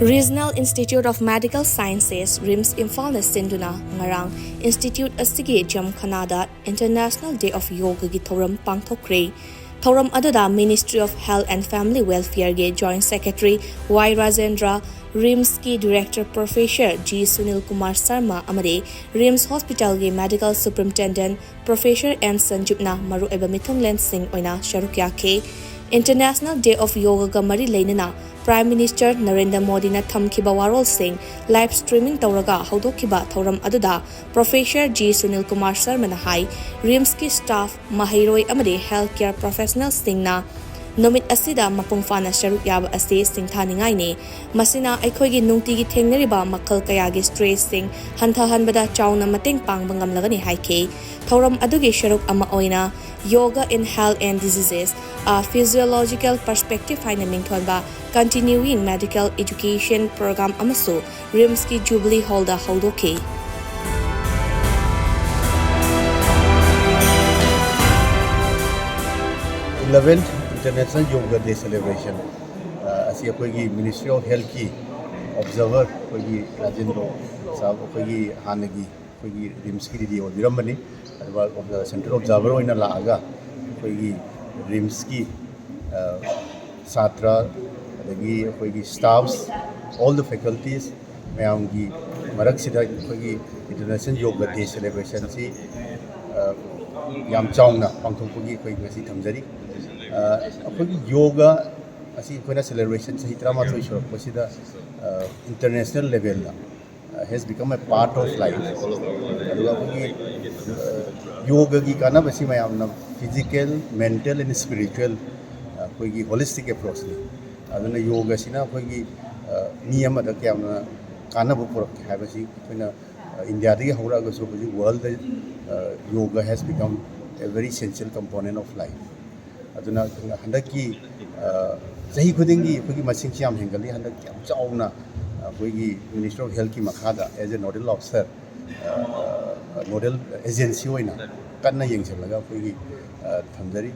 Regional Institute of Medical Sciences RIMS Imphal Sinduna ngarang Institute asigi Jamkhanada International Day of Yoga gi thoram pangthokre. Thoram aduda Ministry of Health and Family Welfare ge Joint Secretary Y Rajendra, RIMS ki Director Professor G Sunil Kumar Sharma amade RIMS Hospital ge Medical Superintendent Professor N Sanjupna maru eba mithunglen singh oina sharuk yakhe. International Day of Yoga ga mari leinana Prime Minister Narendra Modi na thamkiba warol sing live streaming tawraga haudokiba thoram aduda Professor G Sunil Kumar Sharma na hai RIMS ki staff mahairoi amade healthcare professionals sing na Nomit asida mapung fana sharuk yaba ase singthaningai ne masina aikhoigi nungtigi thengnariba makhal kayagi stress sing hanthahanbada chauna mateng pangba ngamlagani haike thoram adugi sharuk ama oina Yoga in Health and Diseases, a physiological perspective haina mingthonba continuing medical education program amasu RIMS ki Jubilee Hall da haudoke. 11th International Yoga Day celebration. Asi akoigi Ministry of Health ki observer akoigi Rajendra sahab akoigi hanagi akoigi RIMS ki di odirambani adwa central observer oina laaga akoigi RIMS ki satra adagi akoigi staffs all the faculties mayam gi marak sida akoigi International Yoga Day celebration si yam chaungna pangthokpagi akoigi ngasi thamjari akoigi yoga asi koina celebration sahi trama thoi shorok pasida international level na has become a part of life aduga akoigi yoga gi kana basi mayam na physical mental and spiritual akoigi holistic approach ni aduna yoga sina akoigi niyam da kyamna kana bu purak habasi koina India dagi hawra ga so world yoga has become a very essential component of life aduna handaki sahi khudingi akoigi masing siam hengali handaki am chauna akoigi Minister of Health ki makhada as a nodal officer nodal agency oina kanna yengchalaga akoigi thamjari